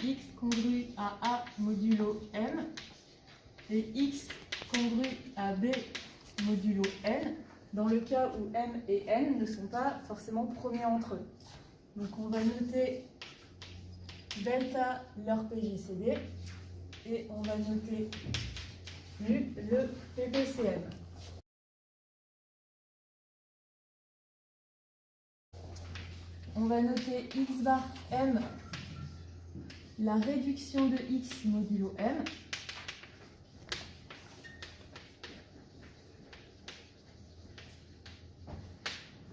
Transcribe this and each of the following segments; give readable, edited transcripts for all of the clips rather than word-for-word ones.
x congru à A modulo M et x congru à B modulo N, dans le cas où M et N ne sont pas forcément premiers entre eux. Donc on va noter delta leur PJCD et on va noter mu le PPCM. On va noter x bar M, la réduction de x modulo M.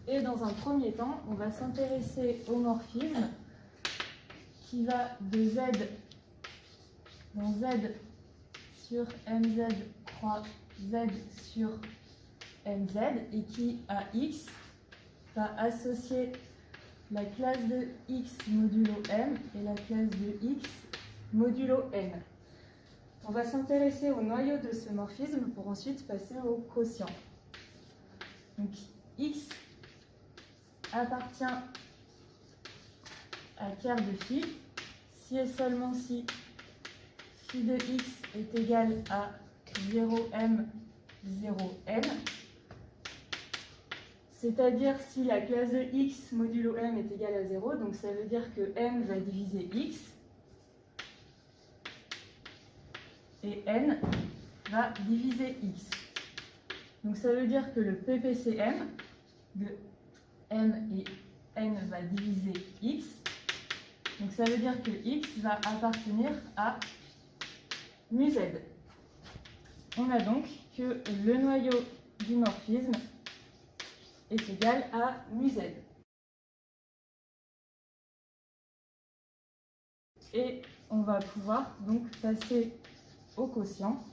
Et dans un premier temps, on va s'intéresser au morphisme qui va de Z dans Z sur MZ croix Z sur MZ et qui, à X, va associer la classe de X modulo M et la classe de X modulo N. On va s'intéresser au noyau de ce morphisme pour ensuite passer au quotient. Donc X appartient à ker de phi, si et seulement si phi de x est égal à 0m, 0n, c'est-à-dire si la classe de x modulo m est égale à 0, donc ça veut dire que m va diviser x, et n va diviser x. Donc ça veut dire que le PPCM de m et n va diviser x. Donc ça veut dire que x va appartenir à mu z. On a donc que le noyau du morphisme est égal à mu z. Et on va pouvoir donc passer au quotient.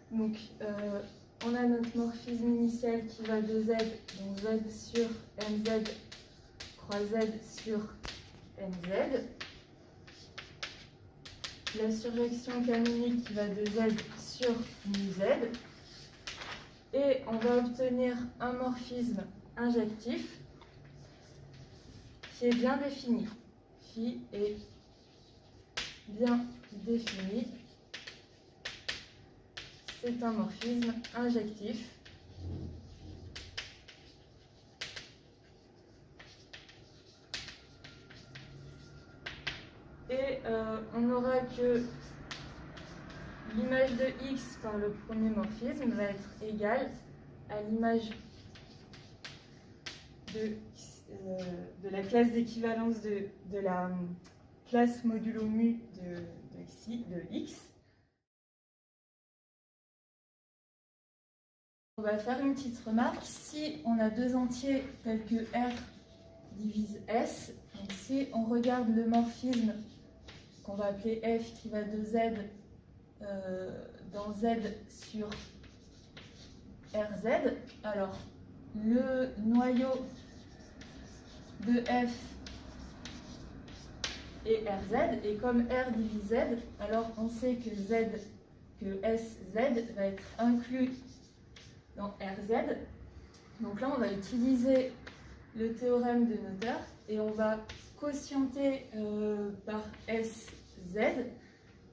Donc, on a notre morphisme initial qui va de Z, donc Z sur MZ croix Z sur MZ. La surjection canonique qui va de Z sur mu Z. Et on va obtenir un morphisme injectif qui est bien défini. Phi est bien défini. C'est un morphisme injectif. Et on n'aura que l'image de x par le premier morphisme va être égale à l'image de la classe d'équivalence de la classe modulo mu de x. On va faire une petite remarque. Si on a deux entiers tels que R divise S, donc si on regarde le morphisme qu'on va appeler F qui va de Z dans Z sur RZ, alors le noyau de F est RZ, et comme R divise Z, alors on sait que SZ va être inclus dans RZ. Donc là, on va utiliser le théorème de Noether et on va quotienter par SZ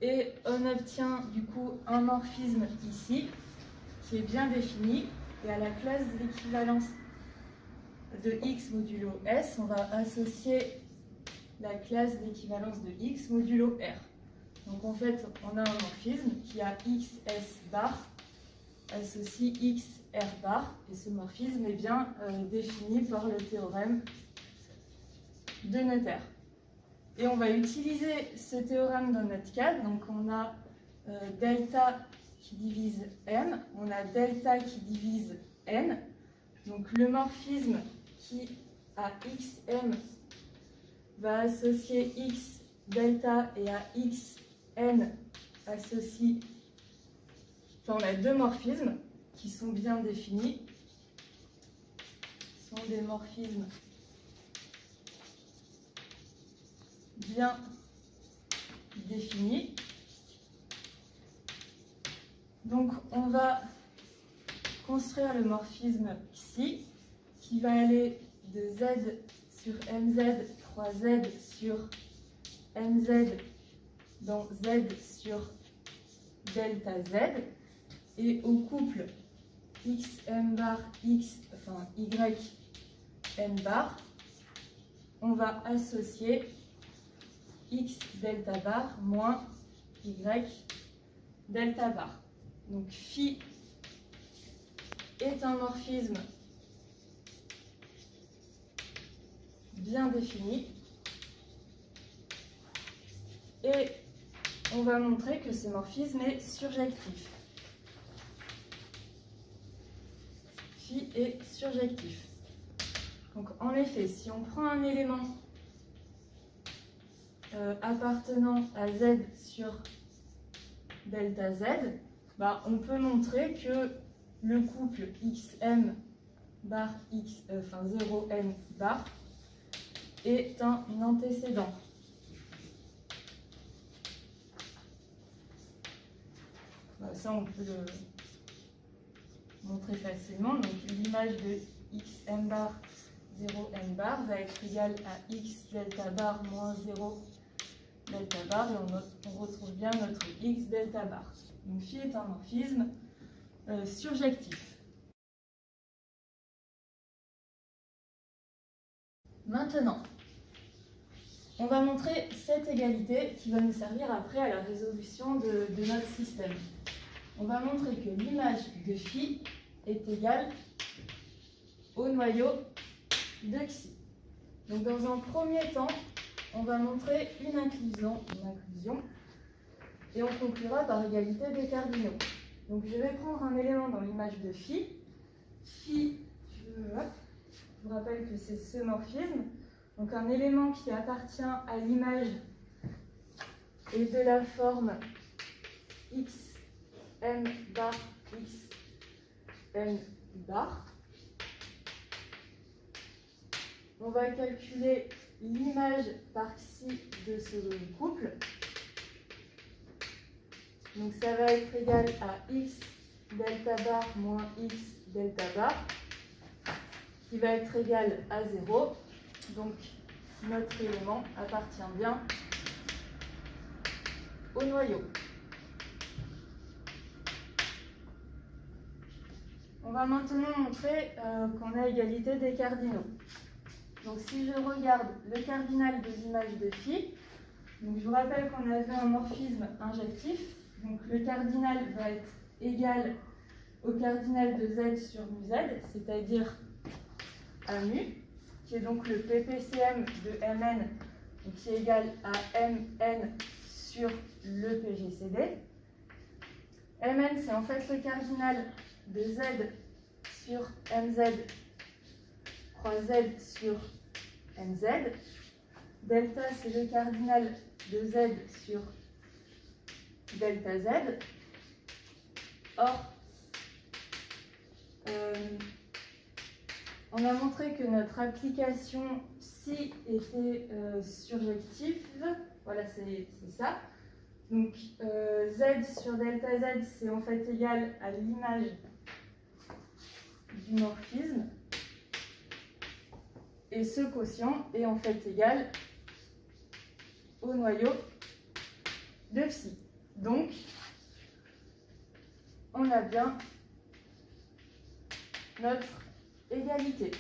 et on obtient du coup un morphisme ici qui est bien défini, et à la classe d'équivalence de X modulo S, on va associer la classe d'équivalence de X modulo R. Donc en fait, on a un morphisme qui a XS bar associe x r bar, et ce morphisme est bien défini par le théorème de Noether. Et on va utiliser ce théorème dans notre cas. Donc on a delta qui divise m, on a delta qui divise n. Donc le morphisme qui à xm va associer x delta et à xn associe. Enfin, on a deux morphismes qui sont bien définis. Ce sont des morphismes bien définis. Donc, on va construire le morphisme xi qui va aller de Z sur MZ croix Z sur MZ dans Z sur delta Z, et au couple XM bar X, enfin Y M bar, on va associer X delta bar moins Y delta bar. Donc phi est un morphisme bien défini, et on va montrer que ce morphisme est surjectif. Phi est surjectif. Donc en effet, si on prend un élément appartenant à Z sur delta Z, on peut montrer que le couple XM bar X, 0M bar est un antécédent. Ça, on peut le montrer facilement. Donc l'image de XM bar 0M bar va être égale à X delta bar moins 0 delta bar, et on retrouve bien notre X delta bar. Donc phi est un morphisme surjectif. Maintenant, on va montrer cette égalité qui va nous servir après à la résolution de notre système. On va montrer que l'image de phi est égale au noyau de xi. Donc dans un premier temps, on va montrer une inclusion, et on conclura par égalité des cardinaux. Donc je vais prendre un élément dans l'image de phi. Phi, je vous rappelle que c'est ce morphisme. Donc un élément qui appartient à l'image est de la forme x m bar x n bar. On va calculer l'image par xi de ce couple. Donc ça va être égal à x delta bar moins x delta bar, qui va être égal à 0. Donc notre élément appartient bien au noyau. On va maintenant montrer qu'on a égalité des cardinaux. Donc si je regarde le cardinal de l'image de phi, donc je vous rappelle qu'on avait un morphisme injectif. Donc le cardinal va être égal au cardinal de z sur mu z, c'est-à-dire à mu, qui est donc le ppcm de mn, donc qui est égal à mn sur le pgcd. Mn, c'est en fait le cardinal de z sur mz croix z sur mz. Delta, c'est le cardinal de z sur delta z. Or, on a montré que notre application psi était surjective. Voilà, c'est ça. Donc, z sur delta z, c'est en fait égal à l'image du morphisme. Et ce quotient est en fait égal au noyau de psi. Donc, on a bien notre égalité.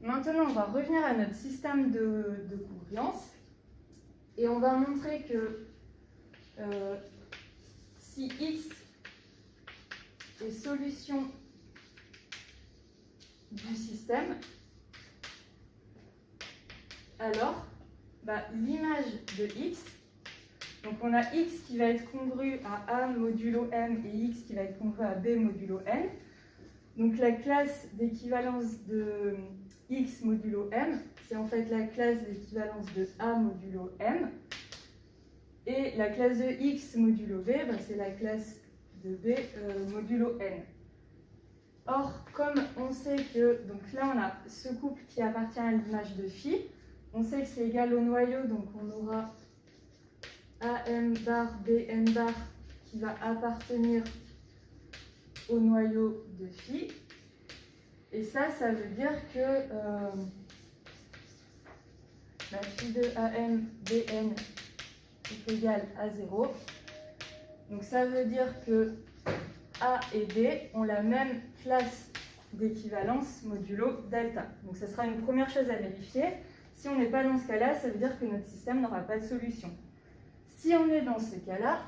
Maintenant, on va revenir à notre système de congruence et on va montrer que si x est solution du système, alors l'image de x, donc on a x qui va être congru à a modulo m et x qui va être congru à b modulo n. Donc la classe d'équivalence de x modulo m, c'est en fait la classe d'équivalence de a modulo m. Et la classe de x modulo b, c'est la classe de b modulo n. Or, comme on sait que, donc là on a ce couple qui appartient à l'image de phi, on sait que c'est égal au noyau, donc on aura am bar bn bar qui va appartenir au noyau de phi. Et ça veut dire que la phi de AM Bn est égale à 0. Donc ça veut dire que A et B ont la même classe d'équivalence modulo delta. Donc ce sera une première chose à vérifier. Si on n'est pas dans ce cas-là, ça veut dire que notre système n'aura pas de solution. Si on est dans ce cas-là,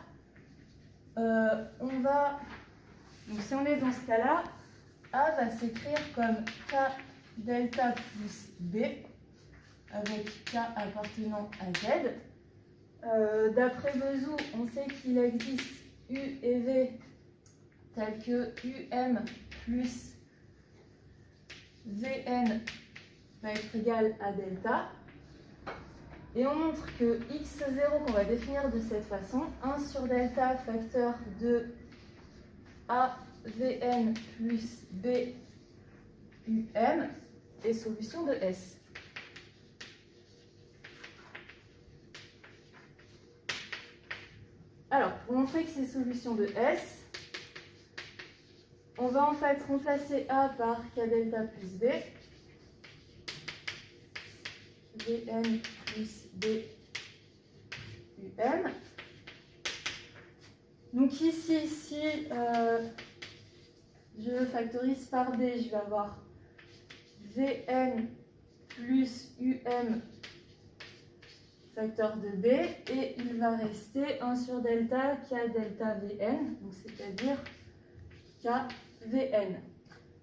si on est dans ce cas-là, A va s'écrire comme K delta plus B avec K appartenant à Z. D'après Bezout, on sait qu'il existe U et V tel que UM plus Vn va être égal à delta. Et on montre que x0 qu'on va définir de cette façon, 1 sur delta facteur de AVN plus BUM est solution de S. Alors, pour montrer que c'est solution de S, on va en fait remplacer A par K delta plus B, Vn plus BUM. Donc ici, si je factorise par B, je vais avoir Vn plus UM facteur de B, et il va rester 1 sur delta K delta Vn, c'est-à-dire KVN.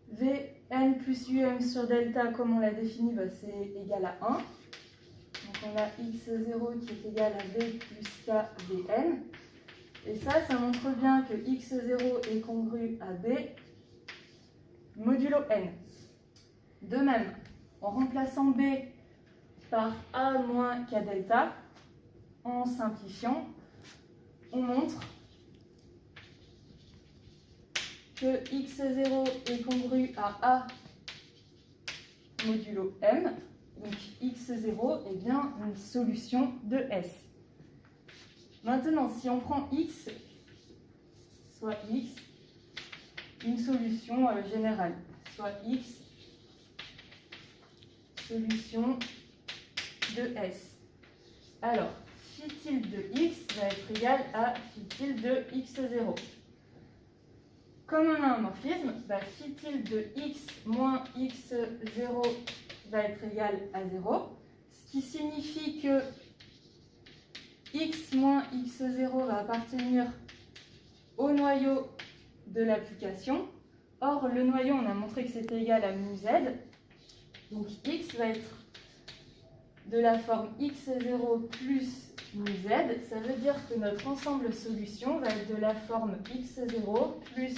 Vn plus UM sur delta, comme on l'a défini, c'est égal à 1. Donc on a x0 qui est égal à V plus KVN. Et ça montre bien que x0 est congru à B modulo n. De même, en remplaçant B par A moins K delta, en simplifiant, on montre que x0 est congru à A modulo m. Donc x0 est bien une solution de S. Maintenant, si on prend x, soit x, une solution générale, soit x, solution de S. Alors, phi tilde de x va être égal à phi tilde de x0. Comme on a un morphisme, phi tilde de x moins x0 va être égal à 0, ce qui signifie que x moins x0 va appartenir au noyau de l'application. Or, le noyau, on a montré que c'était égal à mu z. Donc, x va être de la forme x0 plus mu z. Ça veut dire que notre ensemble solution va être de la forme x0 plus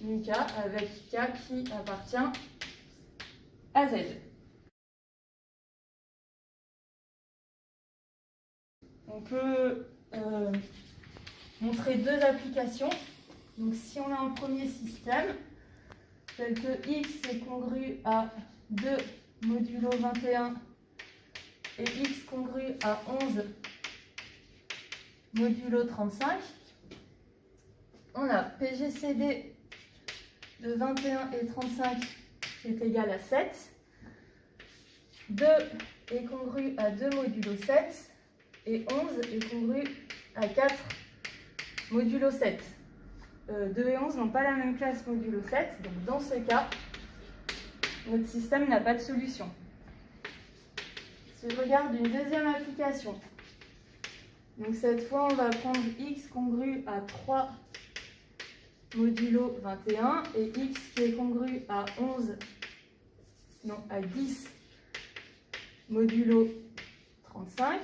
mu k, avec k qui appartient à z. On peut montrer deux applications. Donc, si on a un premier système, tel que x est congru à 2 modulo 21 et x congru à 11 modulo 35, on a PGCD de 21 et 35 qui est égal à 7. 2 est congru à 2 modulo 7 et 11 est congru à 4 modulo 7. 2 et 11 n'ont pas la même classe modulo 7, donc dans ce cas, notre système n'a pas de solution. Si je regarde une deuxième application, donc cette fois on va prendre x congru à 3 modulo 21 et x qui est congru à 10 modulo 35.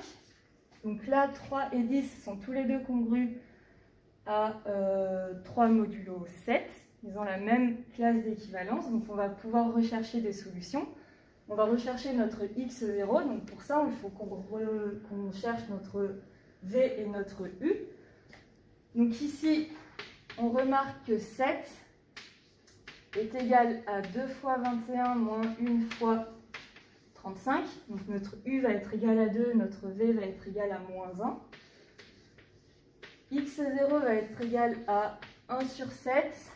Donc là, 3 et 10 sont tous les deux congrus à 3 modulo 7. Ils ont la même classe d'équivalence, donc on va pouvoir rechercher des solutions. On va rechercher notre x0, donc pour ça, il faut qu'on cherche notre v et notre u. Donc ici, on remarque que 7 est égal à 2 fois 21 moins 1 fois 35. Donc notre u va être égal à 2, notre v va être égal à moins 1. x0 va être égal à 1 sur 7,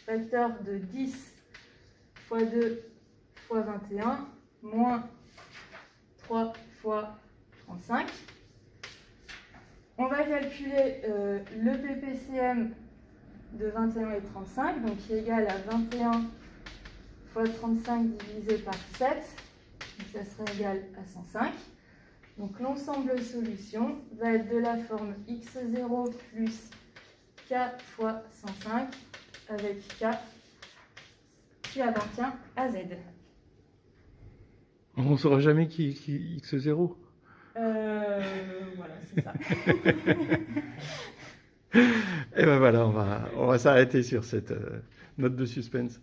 facteur de 10 fois 2 fois 21, moins 3 fois 35. On va calculer le PPCM de 21 et 35, donc qui est égal à 21 fois 35 divisé par 7, donc ça serait égal à 105. Donc l'ensemble solution va être de la forme x0 plus k fois 105 avec k qui appartient à z. On ne saura jamais qui x0. Voilà, c'est ça. Et ben voilà, on va s'arrêter sur cette note de suspense.